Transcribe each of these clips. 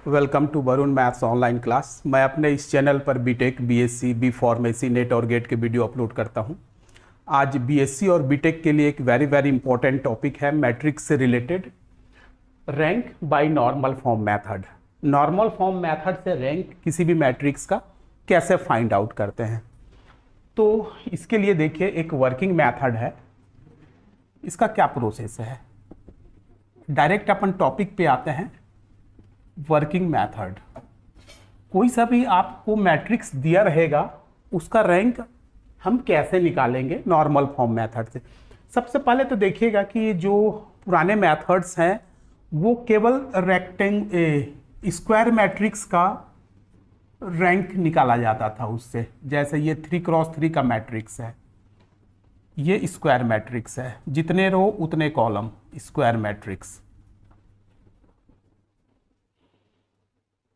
Welcome to Varun maths online class. मैं अपने इस चैनल पर BTech, BSc, B pharmacy, NET और गेट के वीडियो अपलोड करता हूं। आज बीएससी और बीटेक के लिए एक वेरी इंपॉर्टेंट टॉपिक है मैट्रिक्स से related, rank by normal form method. Normal form method से रैंक किसी भी मैट्रिक्स का कैसे फाइंड आउट करते हैं। तो इसके लिए देखिए, एक वर्किंग मेथड है। इसका क्या प्रोसेस है, डायरेक्ट अपन टॉपिक पे आते हैं। वर्किंग मेथड, कोई सा भी आपको मैट्रिक्स दिया रहेगा उसका रैंक हम कैसे निकालेंगे नॉर्मल फॉर्म मेथड से। सबसे पहले तो देखिएगा कि जो पुराने मेथड्स हैं वो केवल स्क्वायर मैट्रिक्स का रैंक निकाला जाता था उससे। जैसे ये 3x3 का मैट्रिक्स है, ये स्क्वायर मैट्रिक्स है, जितने रो उतने column, square matrix.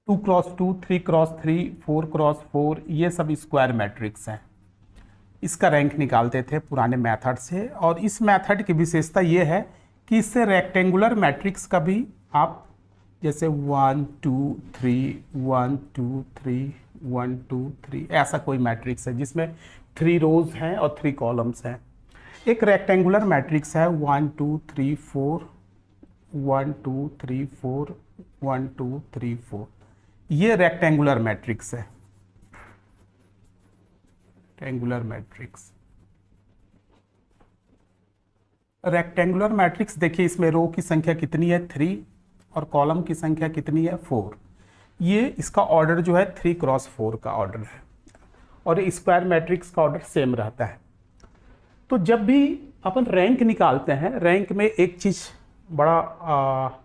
2x2, 3x3, 4x4, ये सब स्क्वायर मैट्रिक्स हैं। इसका रैंक निकालते थे पुराने मेथड से। और इस मेथड की विशेषता ये है कि इससे रेक्टेंगुलर मैट्रिक्स का भी आप, जैसे 1 2 3 1 2 3 1 2 3, ऐसा कोई मैट्रिक्स है जिसमें 3 रोज हैं और 3 कॉलम्स हैं। एक रेक्टेंगुलर मैट्रिक्स है 1 2 3 4 1 2 3 4 1 2 3 4, ये रेक्टेंगुलर मैट्रिक्स है। रेक्टेंगुलर मैट्रिक्स, रेक्टेंगुलर मैट्रिक्स देखिए, इसमें रो की संख्या कितनी है 3 और कॉलम की संख्या कितनी है 4। ये इसका ऑर्डर जो है 3x4 का ऑर्डर है और स्क्वायर मैट्रिक्स का ऑर्डर सेम रहता है। तो जब भी अपन रैंक निकालते हैं, रैंक में एक चीज बड़ा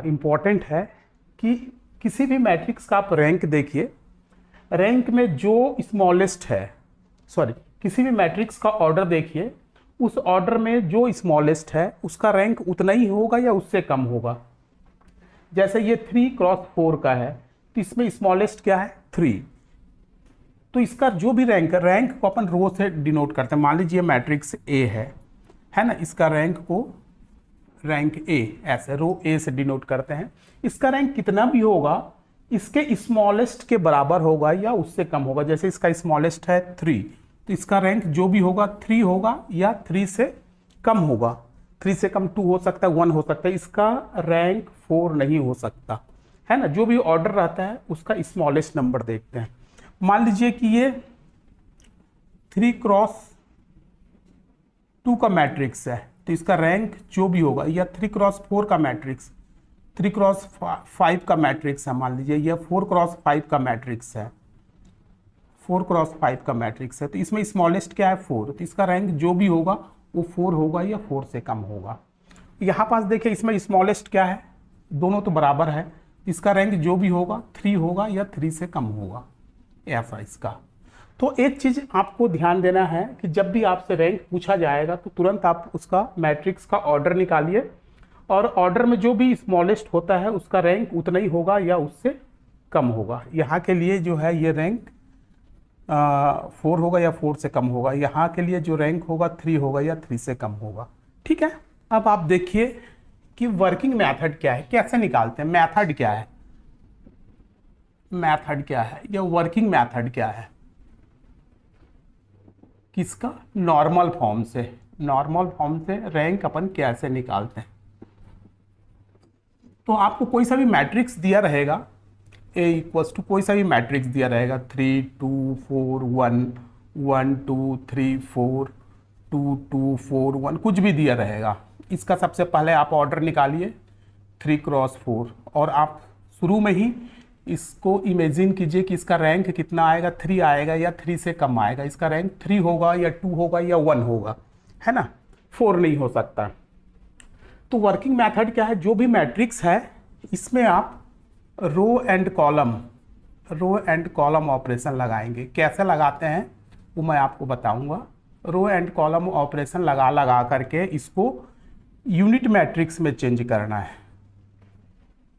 इम्पॉर्टेंट है कि किसी भी मैट्रिक्स का आप रैंक देखिए, रैंक में जो स्मॉलेस्ट है, किसी भी मैट्रिक्स का ऑर्डर देखिए, उस ऑर्डर में जो स्मॉलेस्ट है उसका रैंक उतना ही होगा या उससे कम होगा। जैसे ये 3x4 का है तो इसमें स्मॉलेस्ट क्या है 3, तो इसका जो भी रैंक को अपन रो से डिनोट करते हैं। मान लीजिए मैट्रिक्स ए है ना, इसका रैंक को रैंक ए, ऐसे रो ए से डिनोट करते हैं। इसका रैंक कितना भी होगा इसके स्मॉलेस्ट के बराबर होगा या उससे कम होगा। जैसे इसका स्मॉलेस्ट है 3, तो इसका रैंक जो भी होगा 3 होगा या 3 से कम होगा। 3 से कम 2 हो सकता है, 1 हो सकता है, इसका रैंक 4 नहीं हो सकता, है ना। जो भी ऑर्डर रहता है उसका स्मॉलेस्ट नंबर देखते हैं। मान लीजिए कि ये 3x2 का मैट्रिक्स है, तो इसका रैंक जो भी होगा, या 3x4 का मैट्रिक्स, 3x5 का मैट्रिक्स है, मान लीजिए यह 4x5 का मैट्रिक्स है, 4x5 का मैट्रिक्स है, तो इसमें स्मॉलेस्ट क्या है 4, तो इसका रैंक जो भी होगा वो 4 होगा या 4 से कम होगा। यहाँ पास देखिए, इसमें स्मॉलेस्ट क्या है, दोनों तो बराबर है, इसका रैंक जो भी होगा 3 होगा या 3 से कम होगा, ऐसा इसका। तो एक चीज आपको ध्यान देना है कि जब भी आपसे रैंक पूछा जाएगा तो तुरंत आप उसका मैट्रिक्स का ऑर्डर निकालिए, और ऑर्डर में जो भी स्मॉलेस्ट होता है उसका रैंक उतना ही होगा या उससे कम होगा। यहाँ के लिए जो है ये रैंक 4 होगा या 4 से कम होगा। यहाँ के लिए जो रैंक होगा 3 होगा या 3 से कम होगा। ठीक है, अब आप देखिए कि वर्किंग मेथड क्या है, कैसे निकालते हैं। मेथड क्या है, मेथड क्या है, या वर्किंग मेथड क्या है किसका, नॉर्मल फॉर्म से। नॉर्मल फॉर्म से रैंक अपन कैसे निकालते हैं। तो आपको कोई सा भी मैट्रिक्स दिया रहेगा, ए इक्वल्स टू कोई सा भी मैट्रिक्स दिया रहेगा, 3 2 4 1 1 2 3 4 2 2 4 1, कुछ भी दिया रहेगा। इसका सबसे पहले आप ऑर्डर निकालिए 3x4, और आप शुरू में ही इसको इमेजिन कीजिए कि इसका रैंक कितना आएगा, 3 आएगा या 3 से कम आएगा। इसका रैंक 3 होगा या 2 होगा या 1 होगा, है ना, 4 नहीं हो सकता। तो वर्किंग मेथड क्या है, जो भी मैट्रिक्स है इसमें आप रो एंड कॉलम ऑपरेशन लगाएंगे। कैसे लगाते हैं वो मैं आपको बताऊंगा। रो एंड कॉलम ऑपरेशन लगा करके इसको यूनिट मैट्रिक्स में चेंज करना है।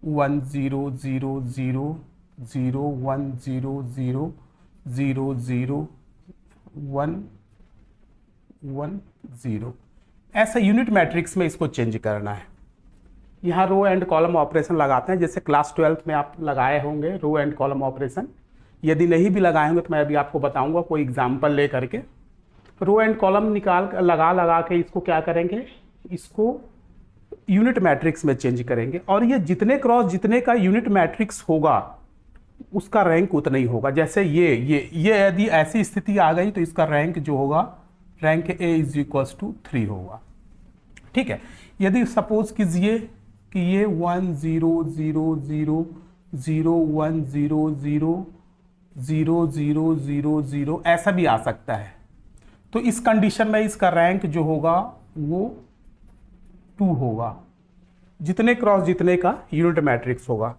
1 0 0 0 0 1 0 0 0 0 1 1 0, ऐसा यूनिट मैट्रिक्स में इसको चेंज करना है। यहाँ रो एंड कॉलम ऑपरेशन लगाते हैं, जैसे क्लास 12th में आप लगाए होंगे रो एंड कॉलम ऑपरेशन। यदि नहीं भी लगाए होंगे तो मैं अभी आपको बताऊंगा कोई एग्जांपल ले करके। रो एंड कॉलम लगा के इसको क्या करेंगे, इसको यूनिट मैट्रिक्स में चेंज करेंगे, और ये जितने क्रॉस जितने का यूनिट मैट्रिक्स होगा उसका रैंक उतना ही होगा। जैसे ये यदि ऐसी स्थिति आ गई तो इसका रैंक जो होगा, rank A is equals to 3 होगा। ठीक है, यदि सपोज कीजिए कि ये 1 0 0 0 0 1 0 0 0 0 0 0 ऐसा भी आ सकता है, तो इस कंडीशन में इसका रैंक जो होगा वो 2 होगा, जितने क्रॉस जितने का यूनिट मैट्रिक्स होगा।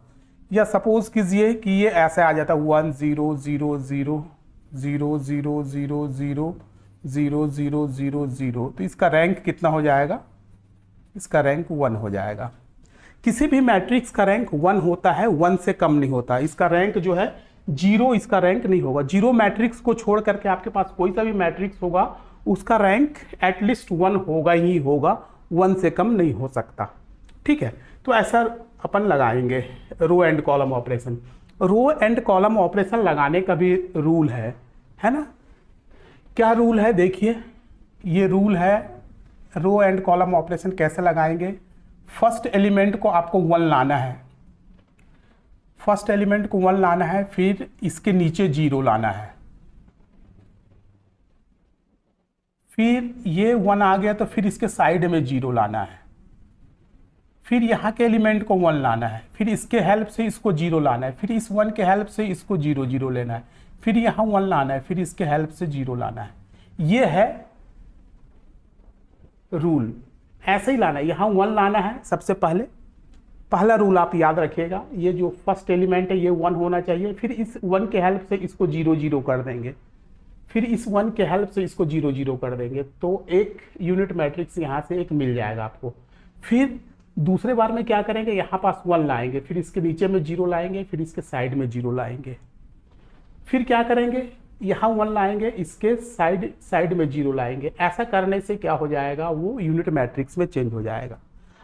या सपोज कीजिए कि ये ऐसे आ जाता 1 0 0 0 0 0 0 0 0 0 0 0, तो इसका रैंक कितना हो जाएगा, इसका रैंक 1 हो जाएगा। किसी भी मैट्रिक्स का रैंक 1 होता है, 1 से कम नहीं होता। इसका रैंक जो है 0, इसका रैंक नहीं होगा। 0 मैट्रिक्स को छोड़ करके आपके पास कोई सा भी मैट्रिक्स होगा उसका रैंक एटलीस्ट 1 होगा ही होगा, 1 से कम नहीं हो सकता। ठीक है, तो ऐसा अपन लगाएंगे row and column operation. Row and column operation लगाने का भी रूल है ना। क्या रूल है, देखिए ये रूल है। रो एंड कॉलम ऑपरेशन कैसे लगाएंगे, फर्स्ट एलिमेंट को आपको 1 लाना है, फर्स्ट एलिमेंट को 1 लाना है, फिर इसके नीचे 0 लाना है, फिर ये 1 आ गया तो फिर इसके साइड में 0 लाना है, फिर यहाँ के एलिमेंट को 1 लाना है, फिर इसके हेल्प से इसको 0 लाना है, फिर इस 1 के हेल्प से इसको 0 0 लेना है, फिर यहाँ 1 लाना है, फिर इसके हेल्प से 0 लाना है। ये है रूल, ऐसे ही लाना है। यहाँ 1 लाना है सबसे पहले, पहला रूल आप याद रखिएगा, ये जो फर्स्ट एलिमेंट है ये 1 होना चाहिए, फिर इस 1 के हेल्प से इसको 0 0 कर देंगे, फिर इस 1 के हेल्प से इसको 0 0 कर देंगे, तो एक यूनिट मैट्रिक्स यहाँ से एक मिल जाएगा आपको। फिर दूसरे बार में क्या करेंगे, यहाँ पास 1 लाएंगे, फिर इसके नीचे में 0 लाएंगे, फिर इसके साइड में 0 लाएंगे, फिर क्या करेंगे, यहाँ 1 लाएंगे, इसके साइड में 0 लाएंगे। ऐसा करने से क्या हो जाएगा, वो यूनिट मैट्रिक्स में चेंज हो जाएगा।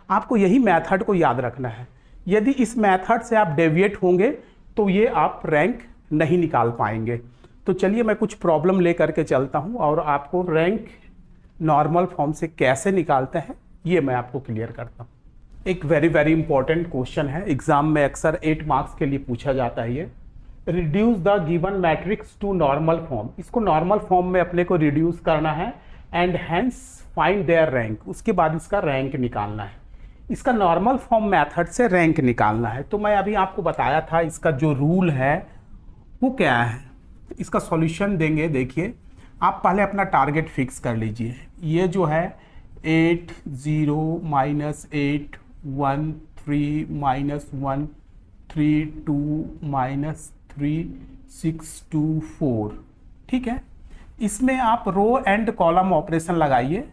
आपको यही मेथड को याद रखना है। यदि इस मेथड से आप डेविएट होंगे तो ये आप रैंक नहीं निकाल पाएंगे। तो चलिए मैं कुछ प्रॉब्लम लेकर के चलता हूँ और आपको रैंक नॉर्मल फॉर्म से कैसे निकालते हैं ये मैं आपको क्लियर करता हूँ। एक वेरी इंपॉर्टेंट क्वेश्चन है, एग्जाम में अक्सर 8 मार्क्स के लिए पूछा जाता है ये। Reduce the given matrix to normal form, इसको नॉर्मल फॉर्म में अपने को रिड्यूस करना है and hence find their rank, उसके बाद इसका रैंक निकालना है। इसका नॉर्मल फॉर्म मेथड से रैंक निकालना है। तो मैं अभी आपको बताया था इसका जो रूल है वो क्या है। इसका सॉल्यूशन देंगे, देखिए आप पहले अपना टारगेट फिक्स कर लीजिए। ये जो है 8 0 -8 1 3 -1 3 2 -3 6 2 4, ठीक है। इसमें आप रो एंड कॉलम ऑपरेशन लगाइए।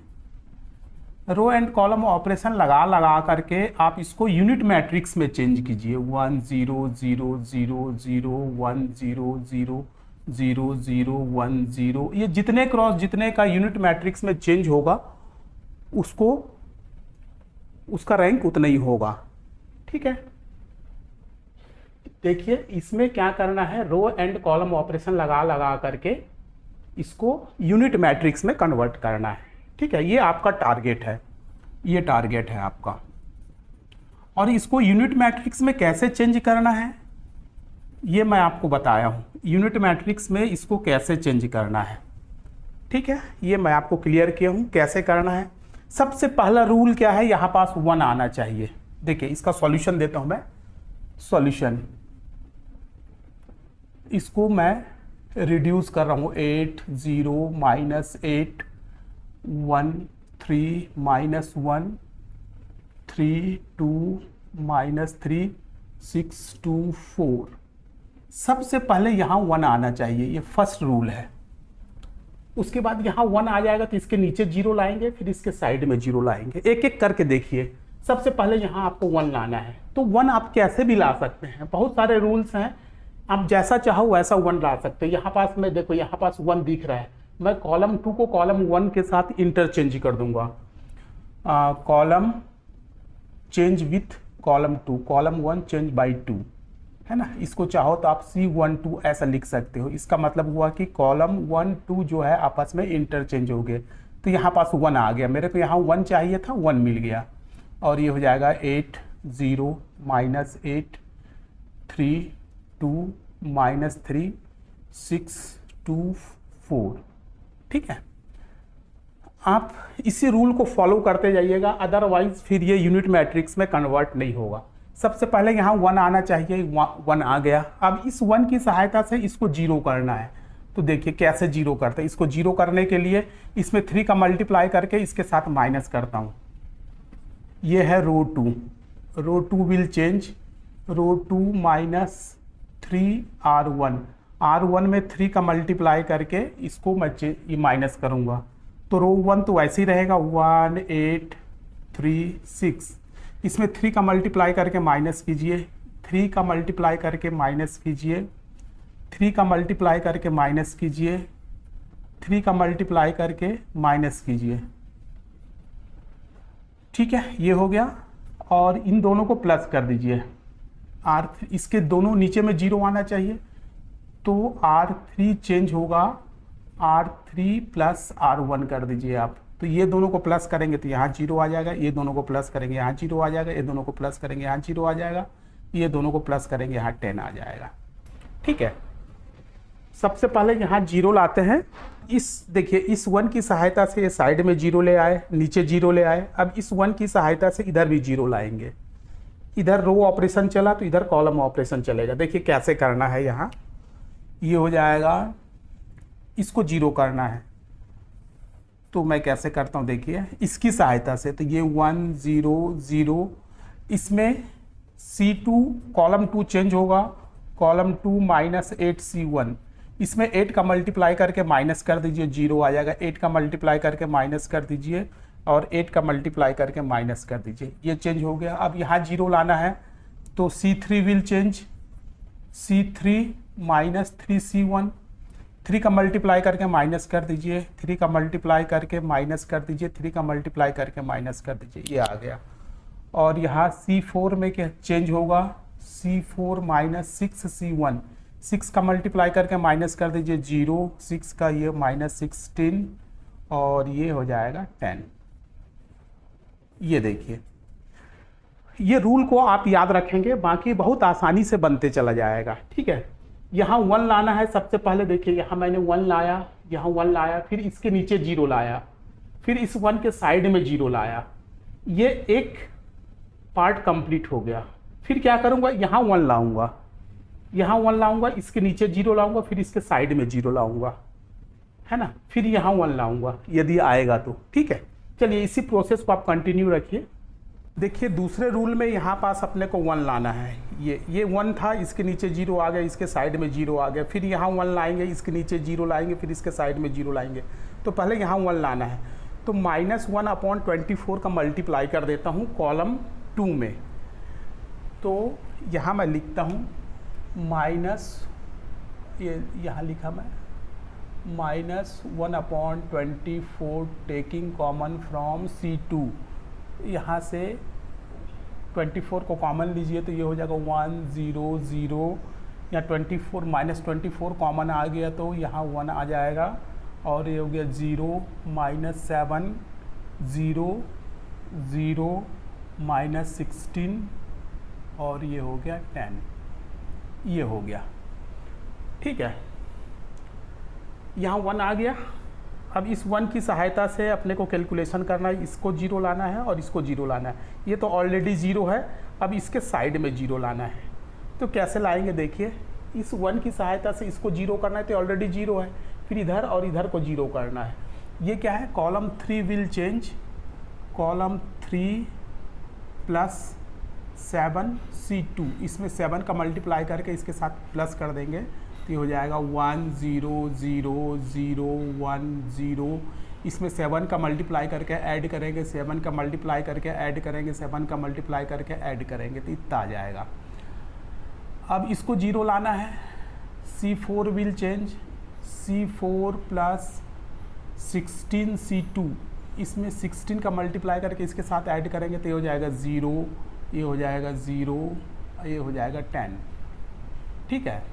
रो एंड कॉलम ऑपरेशन लगा करके आप इसको यूनिट मैट्रिक्स में चेंज कीजिए। 1 0 0 0 0 1 0 0 0 0 1 0, ये जितने क्रॉस जितने का यूनिट मैट्रिक्स में चेंज होगा उसका रैंक उतना ही होगा, ठीक है। देखिए इसमें क्या करना है, रो एंड कॉलम ऑपरेशन लगा करके इसको यूनिट मैट्रिक्स में कन्वर्ट करना है, ठीक है। ये आपका टारगेट है, ये टारगेट है आपका। और इसको यूनिट मैट्रिक्स में कैसे चेंज करना है ये मैं आपको बताया हूँ। यूनिट मैट्रिक्स में इसको कैसे चेंज करना है, ठीक है, ये मैं आपको क्लियर किया हूँ कैसे करना है। सबसे पहला रूल क्या है, यहाँ पास 1 आना चाहिए। देखिए इसका सॉल्यूशन देता हूँ मैं। सॉल्यूशन, इसको मैं रिड्यूस कर रहा हूँ 8 0 -8 1 3 -1 3 2 -3 6 2 4। सबसे पहले यहाँ 1 आना चाहिए, ये फर्स्ट रूल है। उसके बाद यहाँ 1 आ जाएगा तो इसके नीचे 0 लाएंगे, फिर इसके साइड में 0 लाएंगे। एक एक करके देखिए। सबसे पहले यहाँ आपको 1 लाना है, तो 1 आप कैसे भी ला सकते हैं, बहुत सारे रूल्स हैं, आप जैसा चाहो वैसा 1 ला सकते हैं। यहाँ पास में देखो, यहाँ पास 1 दिख रहा है, मैं कॉलम 2 को कॉलम 1 के साथ इंटरचेंज कर दूंगा। Column change with column 2, column 1 change by 2, है ना। इसको चाहो तो आप C12 ऐसा लिख सकते हो। इसका मतलब हुआ कि कॉलम 1 2 जो है आपस में इंटरचेंज हो गए। तो यहाँ पास 1 आ गया, मेरे को यहाँ 1 चाहिए था, 1 मिल गया। और ये हो जाएगा 8 0 -8 3 2 -3 6 2 4। ठीक है, आप इसी रूल को फॉलो करते जाइएगा, अदरवाइज फिर ये यूनिट मैट्रिक्स में कन्वर्ट नहीं होगा। सबसे पहले यहाँ 1 आना चाहिए, 1 आ गया। अब इस 1 की सहायता से इसको 0 करना है। तो देखिए कैसे 0 करते हैं। इसको 0 करने के लिए इसमें 3 का मल्टीप्लाई करके इसके साथ माइनस करता हूँ। ये है रो 2, रो 2 will change, row 2 -3R1, R1 में 3 का मल्टीप्लाई करके इसको मैं ये माइनस करूँगा। तो रो 1 तो वैसे ही रहेगा 1 8 3 6। इसमें 3 का मल्टीप्लाई करके माइनस कीजिए, 3 का मल्टीप्लाई करके माइनस कीजिए, 3 का मल्टीप्लाई करके माइनस कीजिए, 3 का मल्टीप्लाई करके माइनस कीजिए। ठीक है, ये हो गया। और इन दोनों को प्लस कर दीजिए, R3, इसके दोनों नीचे में 0 आना चाहिए। तो R3 चेंज होगा R3 + R1 कर दीजिए आप। तो ये दोनों को प्लस करेंगे तो यहाँ 0 आ जाएगा, ये दोनों को प्लस करेंगे यहाँ 0 आ जाएगा, ये दोनों को प्लस करेंगे यहाँ 0 आ जाएगा, ये दोनों को प्लस करेंगे यहाँ 10 आ जाएगा। ठीक है, सबसे पहले यहाँ 0 लाते हैं। इस देखिए इस 1 की सहायता से ये साइड में 0 ले आए, नीचे 0 ले आए। अब इस 1 की सहायता से इधर भी 0 लाएंगे। इधर रो ऑपरेशन चला तो इधर कॉलम ऑपरेशन चलेगा। देखिए कैसे करना है। यहाँ ये हो जाएगा, इसको 0 करना है तो मैं कैसे करता हूँ देखिए, इसकी सहायता से। तो ये 1 0 0, इसमें C2 कॉलम 2 चेंज होगा, कॉलम 2 -8C1। इसमें 8 का मल्टीप्लाई करके माइनस कर दीजिए, 0 आ जाएगा। 8 का मल्टीप्लाई करके माइनस कर दीजिए और 8 का मल्टीप्लाई करके माइनस कर दीजिए, ये चेंज हो गया। अब यहाँ 0 लाना है तो C3 will change, C3 -3C1। 3 का मल्टीप्लाई करके माइनस कर दीजिए, 3 का मल्टीप्लाई करके माइनस कर दीजिए, 3 का मल्टीप्लाई करके माइनस कर दीजिए, ये आ गया। और यहाँ C4 में क्या चेंज होगा, C4 -6C1। 6 का मल्टीप्लाई करके माइनस कर दीजिए 0, 6 का ये -16 और ये हो जाएगा 10। ये देखिए, ये रूल को आप याद रखेंगे, बाकी बहुत आसानी से बनते चला जाएगा। ठीक है, यहाँ 1 लाना है। सबसे पहले देखिए यहाँ मैंने 1 लाया, यहाँ 1 लाया, फिर इसके नीचे 0 लाया, फिर इस 1 के साइड में 0 लाया। ये एक पार्ट कंप्लीट हो गया। फिर क्या करूँगा, यहाँ 1 लाऊंगा, यहाँ 1 लाऊंगा, इसके नीचे 0 लाऊंगा, फिर इसके साइड में 0 लाऊंगा, है ना। फिर यहाँ 1 लाऊंगा यदि आएगा तो। ठीक है, चलिए इसी प्रोसेस को आप कंटिन्यू रखिए। देखिए दूसरे रूल में यहाँ पास अपने को 1 लाना है। ये 1 था, इसके नीचे 0 आ गया, इसके साइड में 0 आ गया। फिर यहाँ 1 लाएंगे, इसके नीचे 0 लाएंगे, फिर इसके साइड में 0 लाएंगे। तो पहले यहाँ 1 लाना है तो -1/24 का मल्टीप्लाई कर देता हूँ कॉलम 2 में। तो यहाँ मैं लिखता हूँ यहाँ लिखा मैं -1/24 टेकिंग कॉमन फ्रॉम C2। यहाँ से 24 को कॉमन लीजिए तो ये हो जाएगा 1 0 0। या 24 -24 कॉमन आ गया तो यहाँ 1 आ जाएगा और ये हो गया 0 -7 0 0 -16 और ये हो गया 10। ये हो गया। ठीक है, यहाँ 1 आ गया। अब इस 1 की सहायता से अपने को कैलकुलेशन करना है, इसको 0 लाना है और इसको 0 लाना है। ये तो ऑलरेडी 0 है, अब इसके साइड में 0 लाना है। तो कैसे लाएंगे देखिए, इस 1 की सहायता से इसको 0 करना है तो ऑलरेडी 0 है, फिर इधर और इधर को 0 करना है। ये क्या है, column 3 will change, column 3 + 7C2। इसमें 7 का मल्टीप्लाई करके इसके साथ प्लस कर देंगे तो ये हो जाएगा 1 0 0 0 1 0। इसमें 7 का मल्टीप्लाई करके ऐड करेंगे, 7 का मल्टीप्लाई करके ऐड करेंगे, 7 का मल्टीप्लाई करके ऐड करेंगे तो इतना आ जाएगा। अब इसको 0 लाना है, C4 will change, C4 + 16C2। इसमें 16 का मल्टीप्लाई करके इसके साथ ऐड करेंगे तो ये हो जाएगा 0, ये हो जाएगा 0, ये हो जाएगा 10। ठीक है,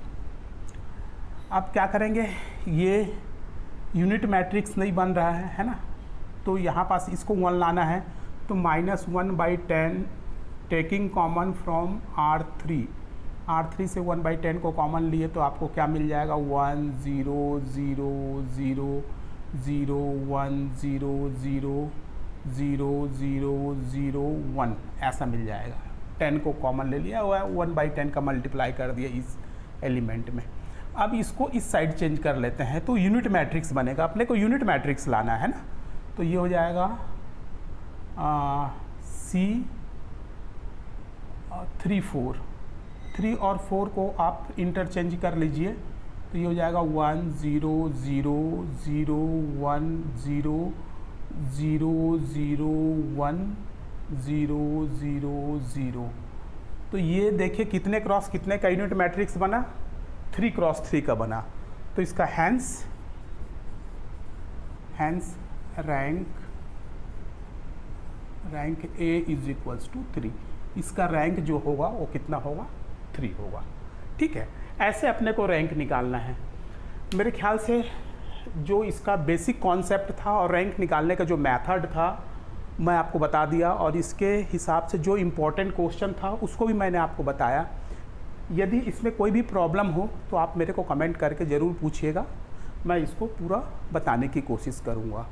अब क्या करेंगे, ये यूनिट मैट्रिक्स नहीं बन रहा है ना, तो यहाँ पास इसको 1 लाना है, तो -1/10 टेकिंग कॉमन फ्रॉम R3 से 1/10 को कॉमन लिए तो आपको क्या मिल जाएगा, 1 0 0 0 0 1 0 0 0 0 0 1 ऐसा मिल जाएगा। 10 को कॉमन ले लिया हुआ है, 1/10 का मल्टीप्लाई कर दिया इस एलिमेंट में। अब इसको इस साइड चेंज कर लेते हैं तो यूनिट मैट्रिक्स बनेगा, अपने को यूनिट मैट्रिक्स लाना है ना, तो ये हो जाएगा C 3 और 4 को आप इंटरचेंज कर लीजिए, तो ये हो जाएगा 1 0 0 0 1 0 0 0 1 0 0 0। तो ये देखिए कितने क्रॉस कितने का यूनिट मैट्रिक्स बना, 3 क्रॉस 3 का बना। तो इसका hence rank A is equals to 3। इसका रैंक जो होगा वो कितना होगा, 3 होगा। ठीक है, ऐसे अपने को रैंक निकालना है। मेरे ख्याल से जो इसका बेसिक कॉन्सेप्ट था और रैंक निकालने का जो मेथड था मैं आपको बता दिया, और इसके हिसाब से जो इम्पोर्टेंट क्वेश्चन था उसको भी मैंने आपको बताया। यदि इसमें कोई भी प्रॉब्लम हो तो आप मेरे को कमेंट करके ज़रूर पूछिएगा, मैं इसको पूरा बताने की कोशिश करूँगा।